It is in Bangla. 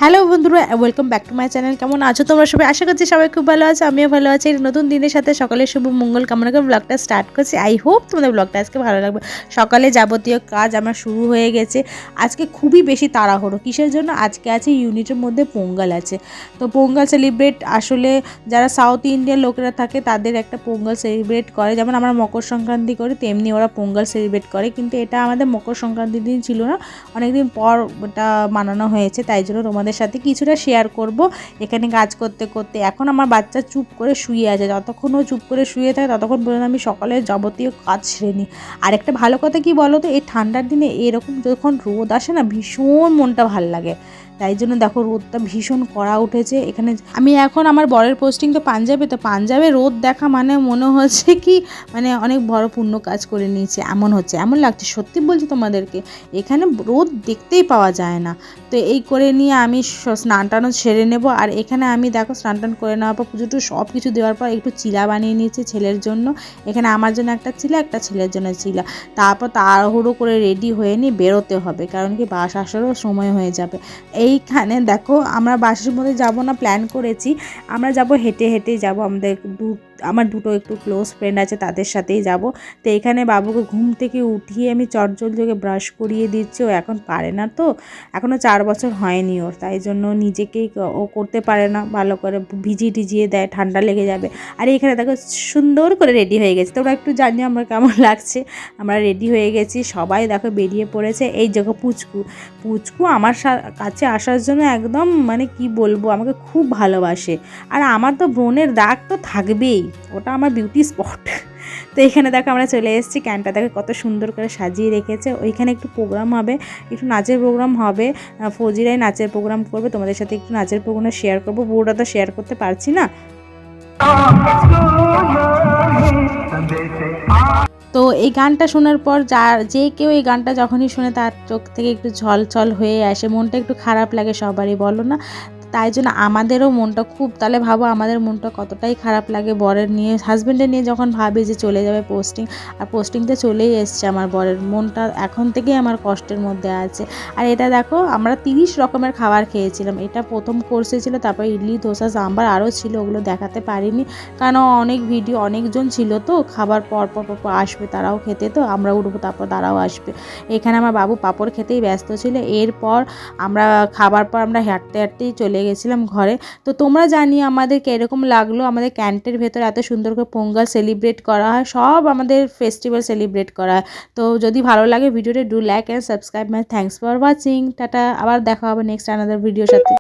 হ্যালো বন্ধুরা, welcome back to my channel. কেমন আছো তোমরা সবাই? আশা করছি সবাই খুব ভালো আছে, আমিও ভালো আছি। নতুন দিনের সাথে সকালের শুভ মঙ্গল কামনা করে ব্লগটা স্টার্ট করছি। আই হোপ তোমাদের ব্লগটা আজকে ভালো লাগবে। সকালে যাবতীয় কাজ আমার শুরু হয়ে গেছে। আজকে খুবই বেশি তাড়াহুড়ো। কিসের জন্য? আজকে আছে ইউনিটের মধ্যে পোঙ্গল আছে। তো পোঙ্গল সেলিব্রেট আসলে যারা সাউথ ইন্ডিয়ার লোকেরা থাকে তাদের একটা পোঙ্গল সেলিব্রেট করে। যেমন আমরা মকর সংক্রান্তি করি তেমনি ওরা পোঙ্গল সেলিব্রেট করে, কিন্তু এটা আমাদের মকর সংক্রান্তির দিন ছিল না, অনেকদিন পর ওটা মানানো হয়েছে। তাই জন্য তোমাদের সাথে কিছুটা শেয়ার করব। এখানে কাজ করতে করতে এখন আমার বাচ্চা চুপ করে শুয়ে আছে। যতক্ষণ ও চুপ করে শুয়ে থাকে ততক্ষণ পর্যন্ত আমি সকালের যাবতীয় কাজ সেরে নিই। আর একটা ভালো কথা কি বলো তো, এই ঠান্ডার দিনে এরকম যখন রোদ আসে না, ভীষণ মনটা ভাল লাগে। তাই জন্য দেখো রোদটা ভীষণ কড়া উঠেছে। এখানে আমি এখন আমার বরের পোস্টিং তো পাঞ্জাবে, তো পাঞ্জাবে রোদ দেখা মানে মনে হচ্ছে কি মানে অনেক বড় পুণ্য কাজ করে নিয়েছে এমন হচ্ছে, এমন লাগছে। সত্যি বলছি তোমাদেরকে, এখানে রোদ দেখতেই পাওয়া যায় না। তো এই করে নিয়ে আমি স্নান টানও সেরে নেব। আর এখানে আমি দেখো স্নান টান করে নেওয়ার পর পুজো টুজো সব কিছু দেওয়ার পর একটু চিলা বানিয়ে নিয়েছি ছেলের জন্য। এখানে আমার জন্য একটা চিলা, একটা ছেলের জন্য চিলা। তারপর তাড়াহুড়ো করে রেডি হয়ে নিয়ে বেরোতে হবে, কারণ কি বাস আসারও সময় হয়ে যাবে। এইখানে দেখো আমরা বাসের মধ্যে যাব না, প্ল্যান করেছি আমরা যাব হেঁটে হেঁটেই যাব। আমার দুটো একটু ক্লোজ ফ্রেন্ড আছে, তাদের সাথেই যাব। তো এখানে বাবুকে ঘুম থেকে উঠিয়ে আমি চটজলদি ব্রাশ করিয়ে দিচ্ছি। ও এখন পারে না, তো এখনও 4 বছর হয়নি ওর, তাই জন্য নিজেকেই ও করতে পারে না ভালো করে, ভিজিয়ে দেয়, ঠান্ডা লেগে যাবে। আর এখানে দেখো সুন্দর করে রেডি হয়ে গেছে। তোমরা একটু জানি আমরা কেমন লাগছে। আমরা রেডি হয়ে গেছি, সবাই দেখো বেরিয়ে পড়েছে। এই দেখো পুচকু আমার কাছে আসার জন্য একদম মানে কি বলবো, আমাকে খুব ভালোবাসে। আর আমার তো ব্রণের দাগ তো থাকবেই, ওটা আমার বিউটি স্পট। তো এখানে দেখো আমরা চলে এসেছি। ক্যানটা দেখো কত সুন্দর করে সাজিয়ে রেখেছে। ওইখানে একটু প্রোগ্রাম হবে, একটু নাচের প্রোগ্রাম হবে। ফৌজিরাই নাচের প্রোগ্রাম করবে, তোমাদের সাথে একটু নাচের প্রোগ্রাম শেয়ার করবো। পুরোটা তো শেয়ার করতে পারছি না। তো এই গানটা শোনার পর যে কেউ এই গানটা যখনই শুনে তার চোখ থেকে একটু ছল হয়ে আসে, মনটা একটু খারাপ লাগে সবারই, বলো না? তাই জন্য আমাদেরও মনটা খুব, তাহলে ভাবো আমাদের মনটা কতটাই খারাপ লাগে বরের নিয়ে, হাজব্যান্ডের নিয়ে যখন ভাবি যে চলে যাবে পোস্টিং। আর পোস্টিংতে চলেই এসছে আমার বরের, মনটা এখন থেকেই আমার কষ্টের মধ্যে আছে। আর এটা দেখো আমরা 30 রকমের খাবার খেয়েছিলাম। এটা প্রথম কোর্সে ছিল, তারপর ইডলি ধোসা সাম্বার আরও ছিল, ওগুলো দেখাতে পারিনি কারণ অনেক ভিডিও, অনেকজন ছিল তো, খাবার পর আসবে তারাও খেতে, তো আমরা উঠবো তারপর তারাও আসবে। এখানে আমার বাবু পাঁপড় খেতেই ব্যস্ত ছিল। এরপর আমরা খাবার পর আমরা হাঁটতেই চলে গেছিলাম ঘরে। তো তোমরা জানিয়ে আমাদেরকে এরকম লাগলো, আমাদের ক্যান্টের ভেতরে এত সুন্দর করে পোঙ্গল সেলিব্রেট করা হয়, সব আমাদের ফেস্টিভ্যাল সেলিব্রেট করা হয়। তো যদি ভালো লাগে ভিডিওটা do like and subscribe my, thanks for watching, tata. আবার দেখা হবে নেক্সট আনাদার ভিডিওর সাথে।